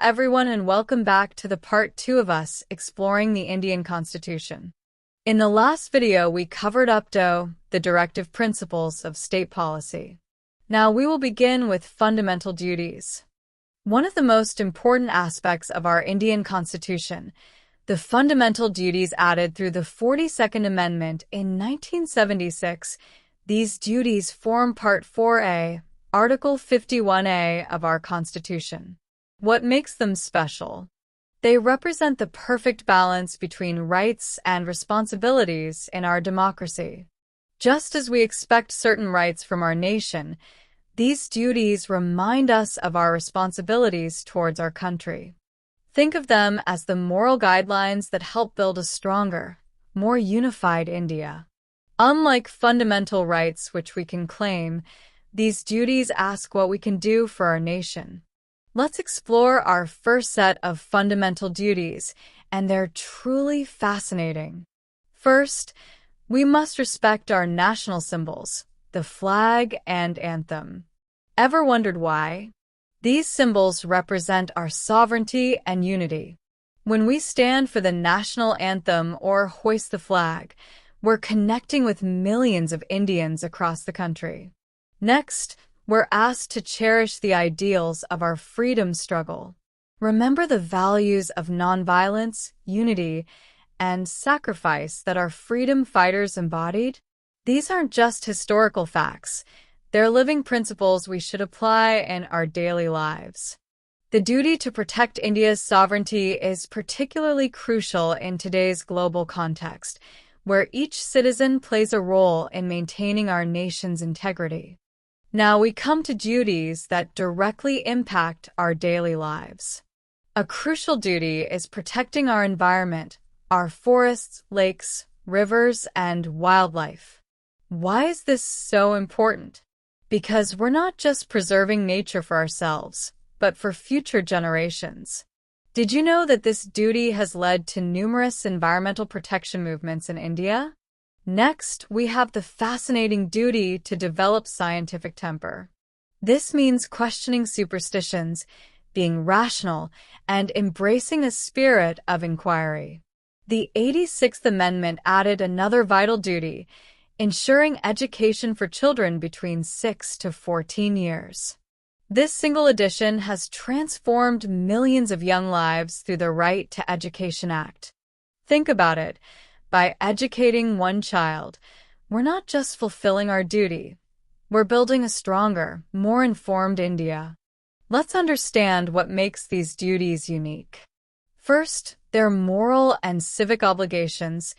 everyone, and welcome back to the part 2 of us exploring the Indian Constitution. In the last video, we covered up to the directive principles of state policy. Now we will begin with fundamental duties. One of the most important aspects of our Indian Constitution, the fundamental duties added through the 42nd Amendment in 1976, these duties form Part 4A, Article 51A of our Constitution. What makes them special? They represent the perfect balance between rights and responsibilities in our democracy. Just as we expect certain rights from our nation, these duties remind us of our responsibilities towards our country. Think of them as the moral guidelines that help build a stronger, more unified India. Unlike fundamental rights which we can claim, these duties ask what we can do for our nation. Let's explore our first set of fundamental duties, and they're truly fascinating. First, we must respect our national symbols, the flag and anthem. Ever wondered why? These symbols represent our sovereignty and unity. When we stand for the national anthem or hoist the flag, we're connecting with millions of Indians across the country. Next, we're asked to cherish the ideals of our freedom struggle. Remember the values of nonviolence, unity, and sacrifice that our freedom fighters embodied? These aren't just historical facts. They're living principles we should apply in our daily lives. The duty to protect India's sovereignty is particularly crucial in today's global context, where each citizen plays a role in maintaining our nation's integrity. Now we come to duties that directly impact our daily lives. A crucial duty is protecting our environment, our forests, lakes, rivers, and wildlife. Why is this so important? Because we're not just preserving nature for ourselves, but for future generations. Did you know that this duty has led to numerous environmental protection movements in India? Next, we have the fascinating duty to develop scientific temper. This means questioning superstitions, being rational, and embracing a spirit of inquiry. The 86th Amendment added another vital duty, ensuring education for children between 6 to 14 years. This single addition has transformed millions of young lives through the Right to Education Act. Think about it. By educating one child, we're not just fulfilling our duty, we're building a stronger, more informed India. Let's understand what makes these duties unique. First, they're moral and civic obligations.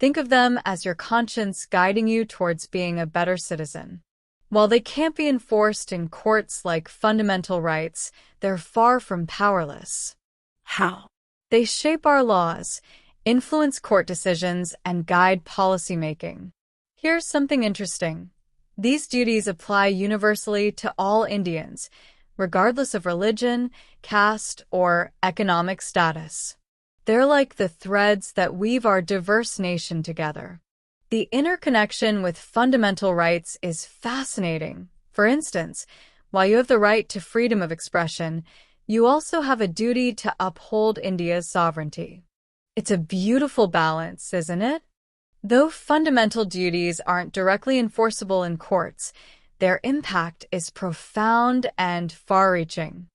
Think of them as your conscience guiding you towards being a better citizen. While they can't be enforced in courts like fundamental rights, they're far from powerless. How? They shape our laws, influence court decisions, and guide policymaking. Here's something interesting. These duties apply universally to all Indians, regardless of religion, caste, or economic status. They're like the threads that weave our diverse nation together. The interconnection with fundamental rights is fascinating. For instance, while you have the right to freedom of expression, you also have a duty to uphold India's sovereignty. It's a beautiful balance, isn't it? Though fundamental duties aren't directly enforceable in courts, their impact is profound and far-reaching.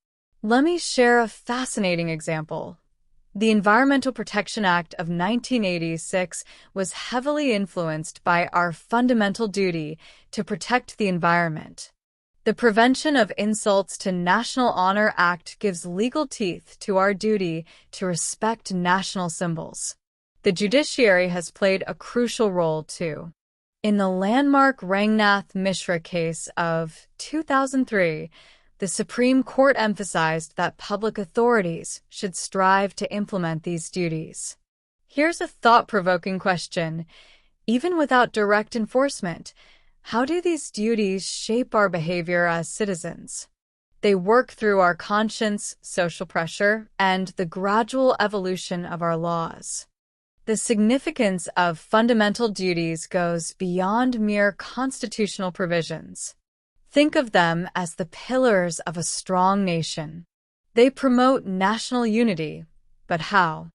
Let me share a fascinating example. The Environmental Protection Act of 1986 was heavily influenced by our fundamental duty to protect the environment. The Prevention of Insults to National Honor Act gives legal teeth to our duty to respect national symbols. The judiciary has played a crucial role, too. In the landmark Rangnath Mishra case of 2003, the Supreme Court emphasized that public authorities should strive to implement these duties. Here's a thought-provoking question. Even without direct enforcement, how do these duties shape our behavior as citizens? They work through our conscience, social pressure, and the gradual evolution of our laws. The significance of fundamental duties goes beyond mere constitutional provisions. Think of them as the pillars of a strong nation. They promote national unity, but how?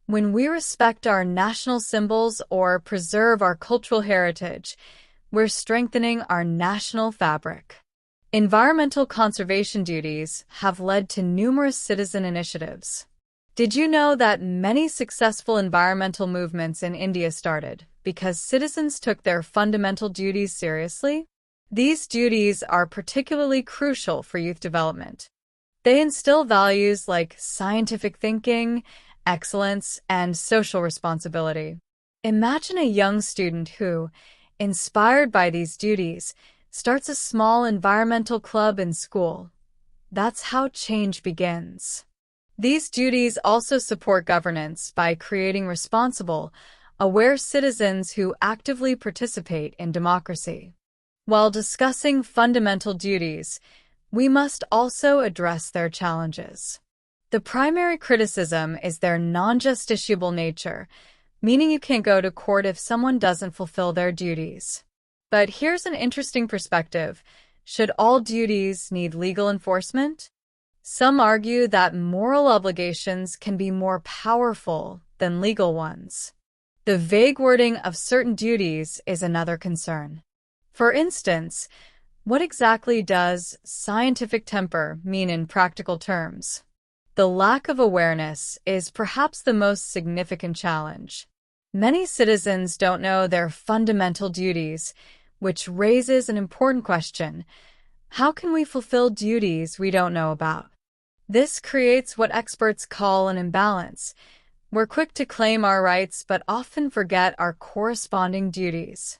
When we respect our national symbols or preserve our cultural heritage, we're strengthening our national fabric. Environmental conservation duties have led to numerous citizen initiatives. Did you know that many successful environmental movements in India started because citizens took their fundamental duties seriously? These duties are particularly crucial for youth development. They instill values like scientific thinking, excellence, and social responsibility. Imagine a young student who, inspired by these duties, starts a small environmental club in school. That's how change begins. These duties also support governance by creating responsible, aware citizens who actively participate in democracy. While discussing fundamental duties, we must also address their challenges. The primary criticism is their non-justiciable nature, meaning you can't go to court if someone doesn't fulfill their duties. But here's an interesting perspective. Should all duties need legal enforcement? Some argue that moral obligations can be more powerful than legal ones. The vague wording of certain duties is another concern. For instance, what exactly does scientific temper mean in practical terms? The lack of awareness is perhaps the most significant challenge. Many citizens don't know their fundamental duties, which raises an important question. How can we fulfill duties we don't know about? This creates what experts call an imbalance. We're quick to claim our rights but often forget our corresponding duties.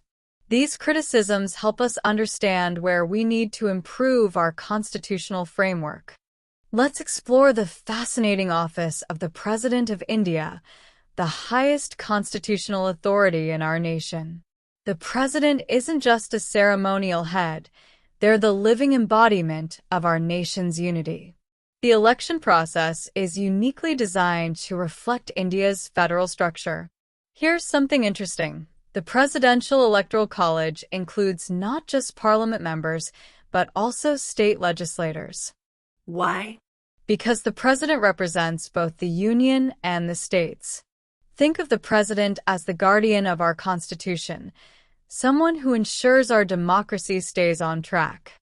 These criticisms help us understand where we need to improve our constitutional framework. Let's explore the fascinating office of the President of India, the highest constitutional authority in our nation. The President isn't just a ceremonial head, they're the living embodiment of our nation's unity. The election process is uniquely designed to reflect India's federal structure. Here's something interesting. The Presidential Electoral College includes not just parliament members, but also state legislators. Why? Because the president represents both the union and the states. Think of the president as the guardian of our Constitution, someone who ensures our democracy stays on track.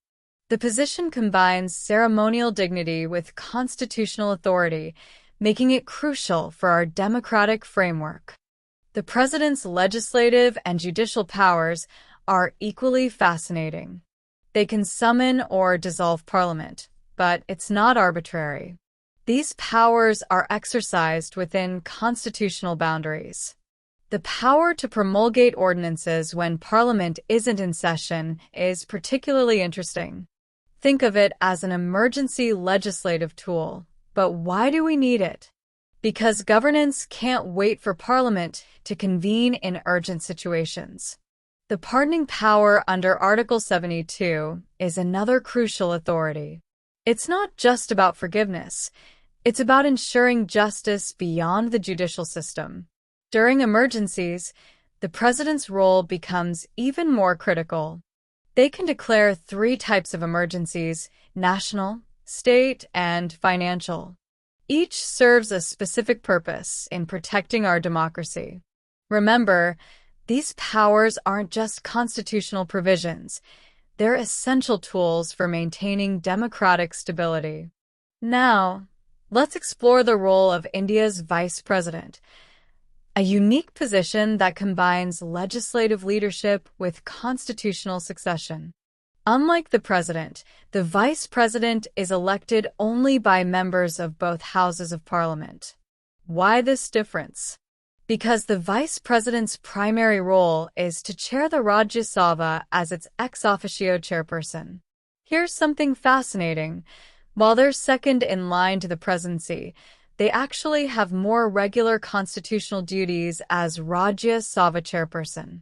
The position combines ceremonial dignity with constitutional authority, making it crucial for our democratic framework. The president's legislative and judicial powers are equally fascinating. They can summon or dissolve parliament, but it's not arbitrary. These powers are exercised within constitutional boundaries. The power to promulgate ordinances when parliament isn't in session is particularly interesting. Think of it as an emergency legislative tool. But why do we need it? Because governance can't wait for Parliament to convene in urgent situations. The pardoning power under Article 72 is another crucial authority. It's not just about forgiveness. It's about ensuring justice beyond the judicial system. During emergencies, the president's role becomes even more critical. They can declare 3 types of emergencies: national, state, and financial. Each serves a specific purpose in protecting our democracy. Remember, these powers aren't just constitutional provisions. They're essential tools for maintaining democratic stability. Now, let's explore the role of India's vice president, a unique position that combines legislative leadership with constitutional succession. Unlike the president, the vice president is elected only by members of both houses of parliament. Why this difference? Because the vice president's primary role is to chair the Rajya Sabha as its ex officio chairperson. Here's something fascinating. While they're second in line to the presidency, they actually have more regular constitutional duties as Rajya Sabha chairperson.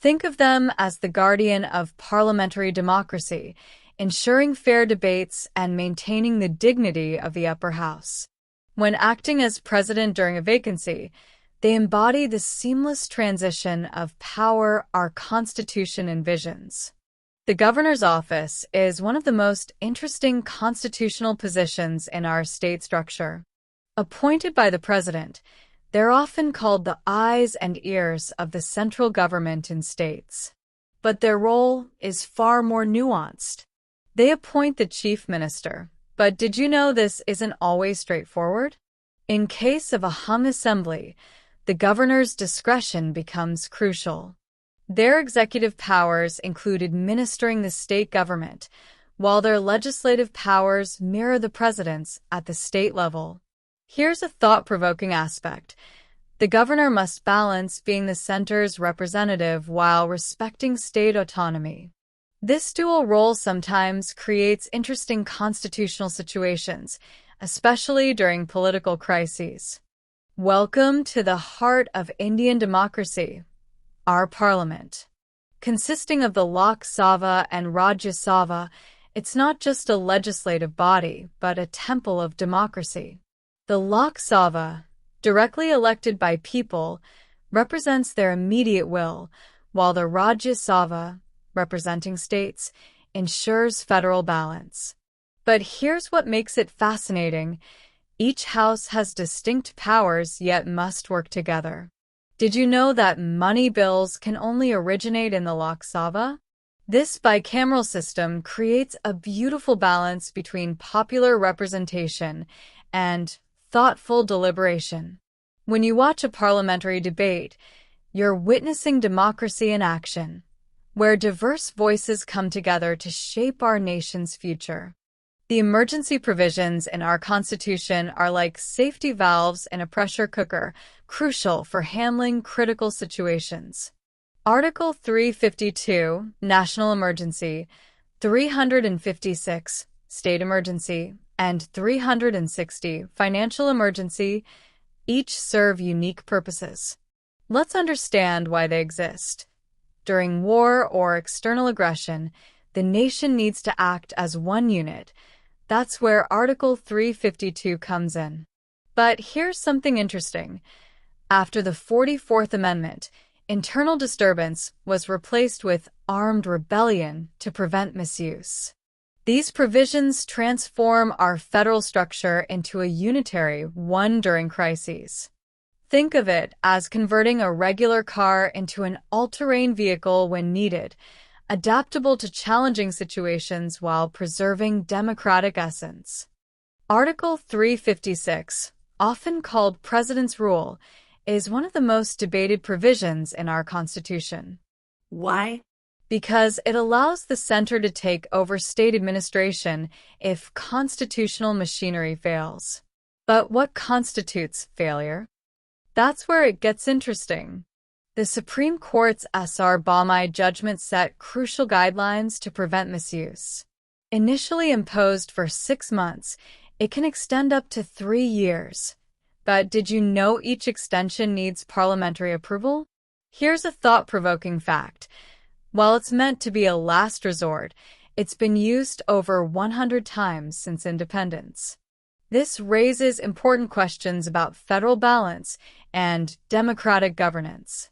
Think of them as the guardian of parliamentary democracy, ensuring fair debates and maintaining the dignity of the upper house. When acting as president during a vacancy, they embody the seamless transition of power our Constitution envisions. The governor's office is one of the most interesting constitutional positions in our state structure. Appointed by the president, they're often called the eyes and ears of the central government in states. But their role is far more nuanced. They appoint the chief minister, but did you know this isn't always straightforward? In case of a hung assembly, the governor's discretion becomes crucial. Their executive powers include administering the state government, while their legislative powers mirror the president's at the state level. Here's a thought-provoking aspect. The governor must balance being the center's representative while respecting state autonomy. This dual role sometimes creates interesting constitutional situations, especially during political crises. Welcome to the heart of Indian democracy, our parliament. Consisting of the Lok Sabha and Rajya Sabha, it's not just a legislative body, but a temple of democracy. The Lok Sabha, directly elected by people, represents their immediate will, while the Rajya Sabha, representing states, ensures federal balance. But here's what makes it fascinating. Each house has distinct powers yet must work together. Did you know that money bills can only originate in the Lok Sabha? This bicameral system creates a beautiful balance between popular representation and thoughtful deliberation. When you watch a parliamentary debate, you're witnessing democracy in action, where diverse voices come together to shape our nation's future. The emergency provisions in our Constitution are like safety valves in a pressure cooker, crucial for handling critical situations. Article 352, National Emergency, 356, State Emergency, and 360, Financial Emergency, each serve unique purposes. Let's understand why they exist. During war or external aggression, the nation needs to act as one unit. That's where Article 352 comes in. But here's something interesting. After the 44th Amendment, internal disturbance was replaced with armed rebellion to prevent misuse. These provisions transform our federal structure into a unitary one during crises. Think of it as converting a regular car into an all-terrain vehicle when needed, adaptable to challenging situations while preserving democratic essence. Article 356, often called President's Rule, is one of the most debated provisions in our Constitution. Why? Because it allows the center to take over state administration if constitutional machinery fails. But what constitutes failure? That's where it gets interesting. The Supreme Court's S.R. Bommai judgment set crucial guidelines to prevent misuse. Initially imposed for 6 months, it can extend up to 3 years. But did you know each extension needs parliamentary approval? Here's a thought-provoking fact. While it's meant to be a last resort, it's been used over 100 times since independence. This raises important questions about federal balance and democratic governance.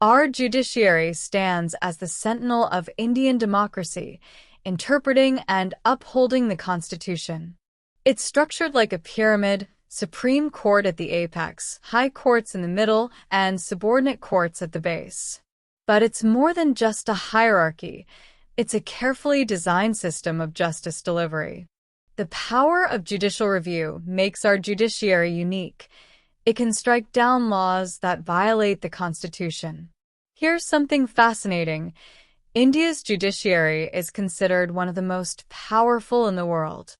Our judiciary stands as the sentinel of Indian democracy, interpreting and upholding the Constitution. It's structured like a pyramid, Supreme Court at the apex, high courts in the middle, and subordinate courts at the base. But it's more than just a hierarchy. It's a carefully designed system of justice delivery. The power of judicial review makes our judiciary unique. It can strike down laws that violate the Constitution. Here's something fascinating. India's judiciary is considered one of the most powerful in the world.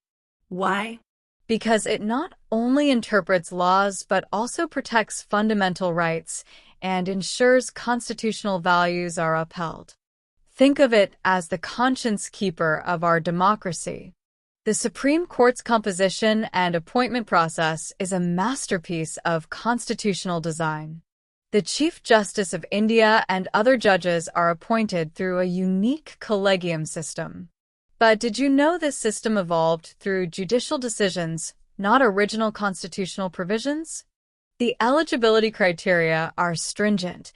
Why? Because it not only interprets laws but also protects fundamental rights and ensures constitutional values are upheld. Think of it as the conscience keeper of our democracy. The Supreme Court's composition and appointment process is a masterpiece of constitutional design. The Chief Justice of India and other judges are appointed through a unique collegium system. But did you know this system evolved through judicial decisions, not original constitutional provisions? The eligibility criteria are stringent.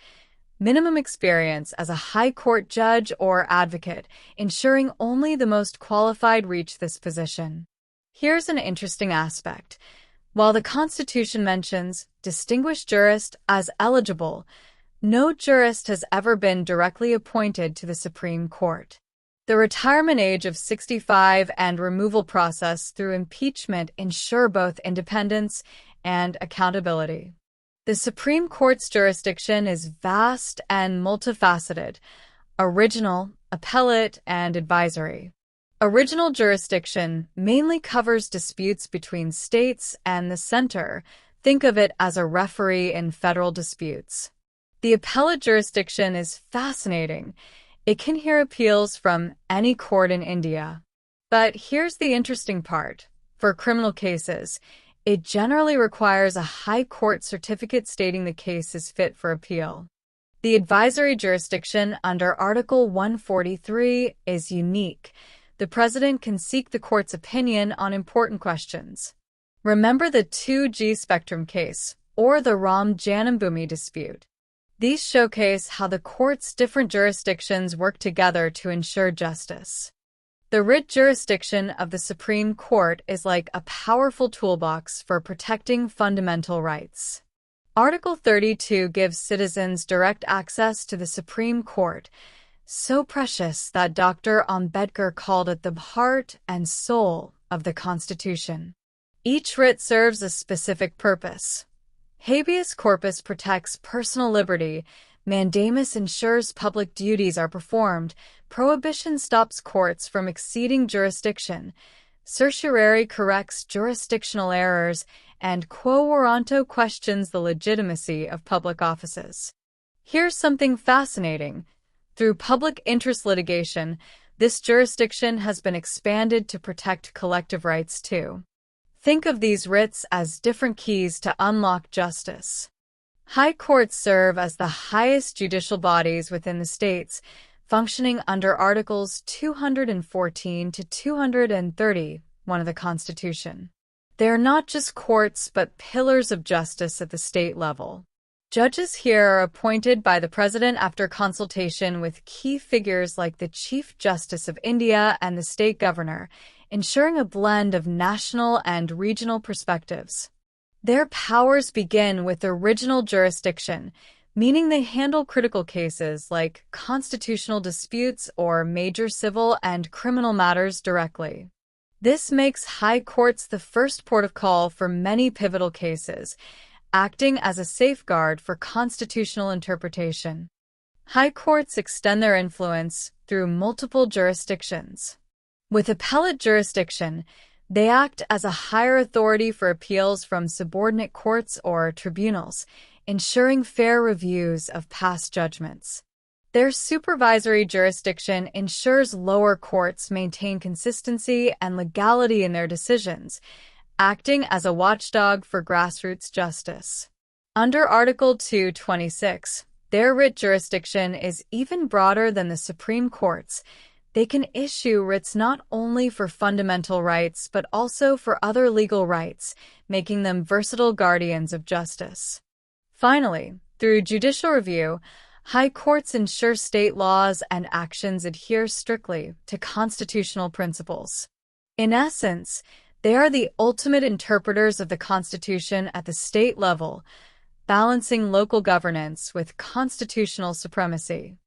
minimum experience as a high court judge or advocate, ensuring only the most qualified reach this position. Here's an interesting aspect. While the Constitution mentions distinguished jurist as eligible, no jurist has ever been directly appointed to the Supreme Court. The retirement age of 65 and removal process through impeachment ensure both independence and accountability. The Supreme Court's jurisdiction is vast and multifaceted: original, appellate, and advisory. Original jurisdiction mainly covers disputes between states and the center. Think of it as a referee in federal disputes. The appellate jurisdiction is fascinating. It can hear appeals from any court in India. But here's the interesting part. For criminal cases, it generally requires a high court certificate stating the case is fit for appeal. The advisory jurisdiction under Article 143 is unique. The president can seek the court's opinion on important questions. Remember the 2G spectrum case or the Ram Janambhoomi dispute. These showcase how the court's different jurisdictions work together to ensure justice. The writ jurisdiction of the Supreme Court is like a powerful toolbox for protecting fundamental rights. Article 32 gives citizens direct access to the Supreme Court, so precious that Dr. Ambedkar called it the heart and soul of the Constitution. Each writ serves a specific purpose. Habeas corpus protects personal liberty, mandamus ensures public duties are performed, prohibition stops courts from exceeding jurisdiction, certiorari corrects jurisdictional errors, and quo warranto questions the legitimacy of public offices. Here's something fascinating. Through public interest litigation, this jurisdiction has been expanded to protect collective rights too. Think of these writs as different keys to unlock justice. High courts serve as the highest judicial bodies within the states, functioning under Articles 214 to 231 of the Constitution. They are not just courts but pillars of justice at the state level. Judges here are appointed by the President after consultation with key figures like the Chief Justice of India and the State Governor, ensuring a blend of national and regional perspectives. Their powers begin with original jurisdiction, meaning they handle critical cases like constitutional disputes or major civil and criminal matters directly. This makes high courts the first port of call for many pivotal cases, acting as a safeguard for constitutional interpretation. High courts extend their influence through multiple jurisdictions. With appellate jurisdiction, they act as a higher authority for appeals from subordinate courts or tribunals, ensuring fair reviews of past judgments. Their supervisory jurisdiction ensures lower courts maintain consistency and legality in their decisions, acting as a watchdog for grassroots justice. Under Article 226, their writ jurisdiction is even broader than the Supreme Court's. They can issue writs not only for fundamental rights but also for other legal rights, making them versatile guardians of justice. Finally, through judicial review, high courts ensure state laws and actions adhere strictly to constitutional principles. In essence, they are the ultimate interpreters of the Constitution at the state level, balancing local governance with constitutional supremacy.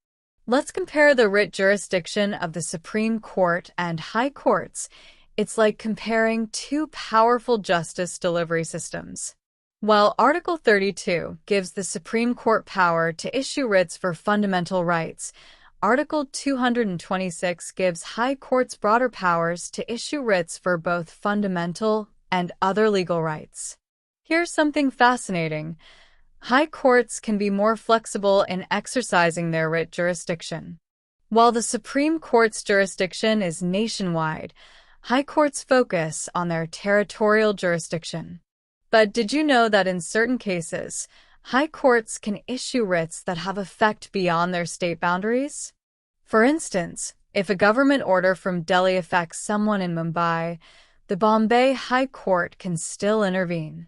Let's compare the writ jurisdiction of the Supreme Court and high courts. It's like comparing two powerful justice delivery systems. While Article 32 gives the Supreme Court power to issue writs for fundamental rights, Article 226 gives high courts broader powers to issue writs for both fundamental and other legal rights. Here's something fascinating. High courts can be more flexible in exercising their writ jurisdiction. While the Supreme Court's jurisdiction is nationwide, high courts focus on their territorial jurisdiction. But did you know that in certain cases, high courts can issue writs that have effect beyond their state boundaries? For instance, if a government order from Delhi affects someone in Mumbai, the Bombay High Court can still intervene.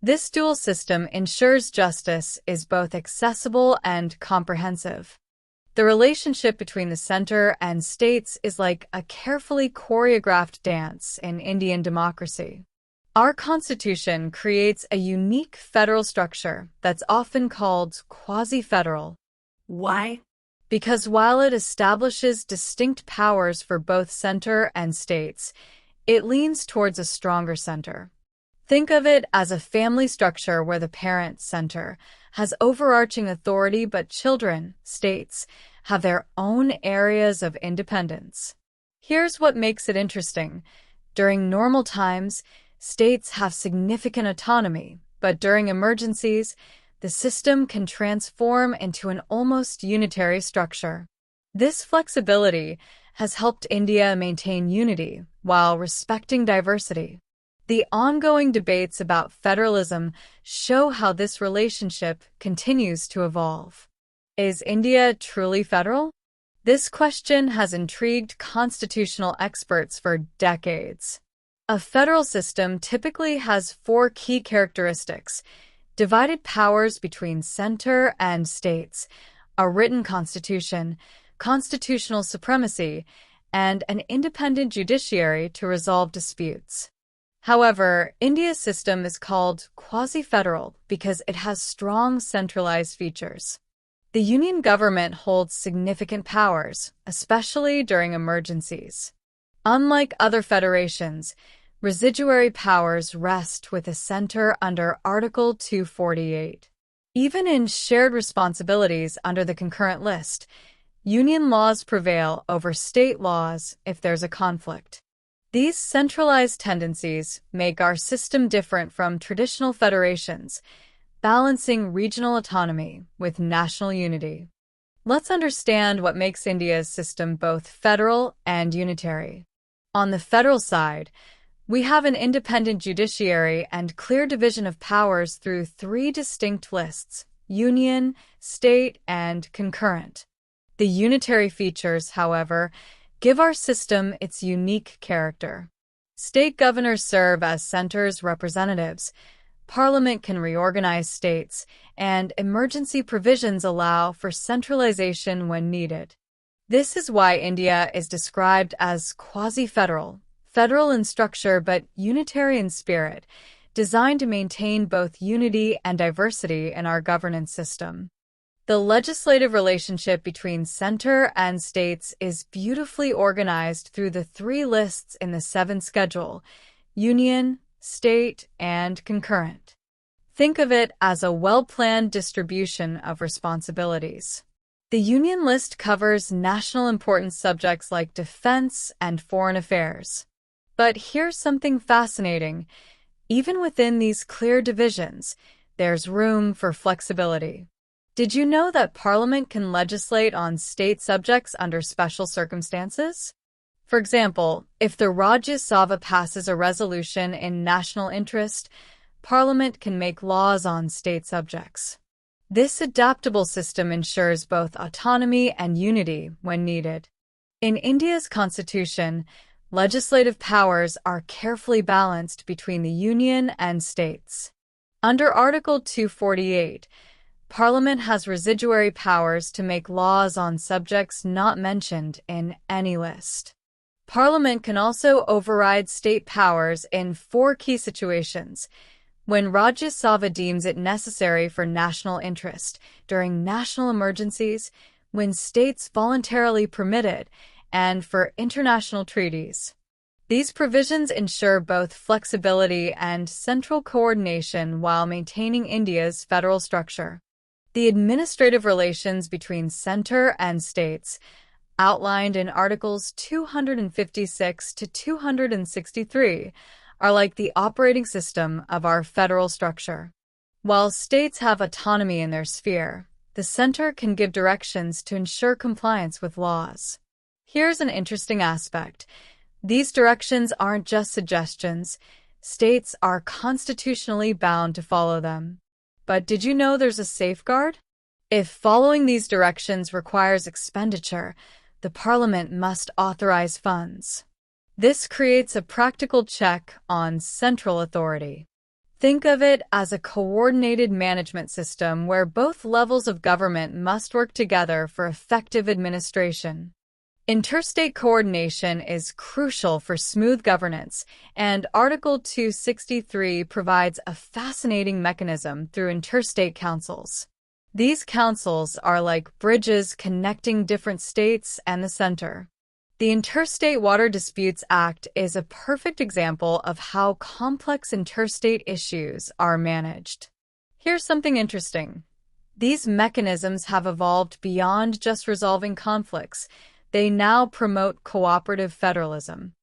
This dual system ensures justice is both accessible and comprehensive. The relationship between the center and states is like a carefully choreographed dance in Indian democracy. Our Constitution creates a unique federal structure that's often called quasi-federal. Why? Because while it establishes distinct powers for both center and states, it leans towards a stronger center. Think of it as a family structure where the parent, center, has overarching authority, but children, states, have their own areas of independence. Here's what makes it interesting. During normal times, states have significant autonomy, but during emergencies, the system can transform into an almost unitary structure. This flexibility has helped India maintain unity while respecting diversity. The ongoing debates about federalism show how this relationship continues to evolve. Is India truly federal? This question has intrigued constitutional experts for decades. A federal system typically has 4 key characteristics: divided powers between center and states, a written constitution, constitutional supremacy, and an independent judiciary to resolve disputes. However, India's system is called quasi-federal because it has strong centralized features. The union government holds significant powers, especially during emergencies. Unlike other federations, residuary powers rest with the center under Article 248. Even in shared responsibilities under the concurrent list, union laws prevail over state laws if there's a conflict. These centralized tendencies make our system different from traditional federations, balancing regional autonomy with national unity. Let's understand what makes India's system both federal and unitary. On the federal side, we have an independent judiciary and clear division of powers through 3 distinct lists: union, state, and concurrent. The unitary features, however, give our system its unique character. State governors serve as center's representatives, Parliament can reorganize states, and emergency provisions allow for centralization when needed. This is why India is described as quasi-federal, federal in structure but unitary in spirit, designed to maintain both unity and diversity in our governance system. The legislative relationship between center and states is beautifully organized through the 3 lists in the 7th schedule: union, state, and concurrent. Think of it as a well-planned distribution of responsibilities. The union list covers national importance subjects like defense and foreign affairs. But here's something fascinating. Even within these clear divisions, there's room for flexibility. Did you know that Parliament can legislate on state subjects under special circumstances? For example, if the Rajya Sabha passes a resolution in national interest, Parliament can make laws on state subjects. This adaptable system ensures both autonomy and unity when needed. In India's constitution, legislative powers are carefully balanced between the union and states. Under Article 248, Parliament has residuary powers to make laws on subjects not mentioned in any list. Parliament can also override state powers in 4 key situations: when Rajya Sabha deems it necessary for national interest, during national emergencies, when states voluntarily permit it, and for international treaties. These provisions ensure both flexibility and central coordination while maintaining India's federal structure. The administrative relations between center and states, outlined in Articles 256 to 263, are like the operating system of our federal structure. While states have autonomy in their sphere, the center can give directions to ensure compliance with laws. Here's an interesting aspect. These directions aren't just suggestions. States are constitutionally bound to follow them. But did you know there's a safeguard? If following these directions requires expenditure, the Parliament must authorize funds. This creates a practical check on central authority. Think of it as a coordinated management system where both levels of government must work together for effective administration. Interstate coordination is crucial for smooth governance, and Article 263 provides a fascinating mechanism through interstate councils. These councils are like bridges connecting different states and the center. The Interstate Water Disputes Act is a perfect example of how complex interstate issues are managed. Here's something interesting. These mechanisms have evolved beyond just resolving conflicts. They now promote cooperative federalism.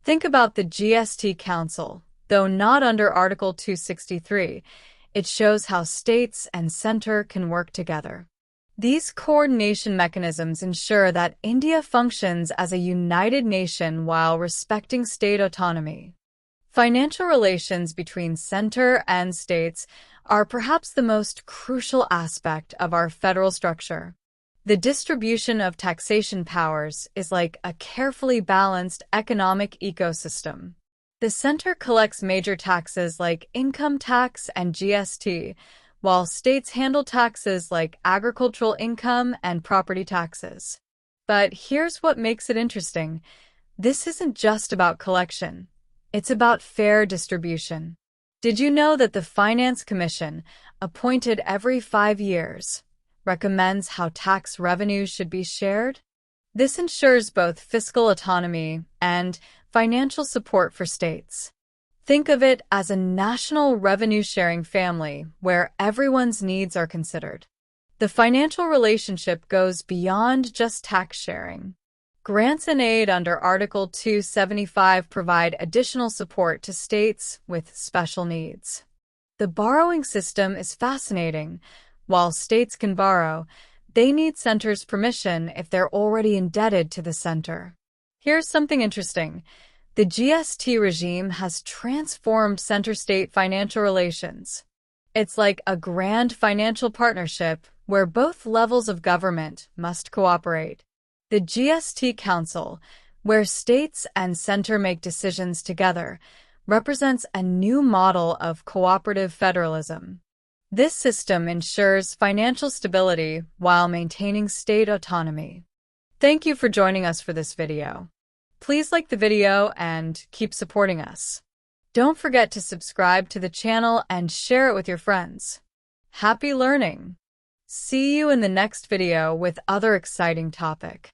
Think about the GST Council. Though not under Article 263, it shows how states and center can work together. These coordination mechanisms ensure that India functions as a united nation while respecting state autonomy. Financial relations between center and states are perhaps the most crucial aspect of our federal structure. The distribution of taxation powers is like a carefully balanced economic ecosystem. The center collects major taxes like income tax and GST, while states handle taxes like agricultural income and property taxes. But here's what makes it interesting. This isn't just about collection. It's about fair distribution. Did you know that the Finance Commission, appointed every 5 years, recommends how tax revenues should be shared? This ensures both fiscal autonomy and financial support for states. Think of it as a national revenue-sharing family where everyone's needs are considered. The financial relationship goes beyond just tax sharing. Grants and aid under Article 275 provide additional support to states with special needs. The borrowing system is fascinating. While states can borrow, they need centers' permission if they're already indebted to the center. Here's something interesting. The GST regime has transformed center-state financial relations. It's like a grand financial partnership where both levels of government must cooperate. The GST Council, where states and center make decisions together, represents a new model of cooperative federalism. This system ensures financial stability while maintaining state autonomy. Thank you for joining us for this video. Please like the video and keep supporting us. Don't forget to subscribe to the channel and share it with your friends. Happy learning! See you in the next video with other exciting topic.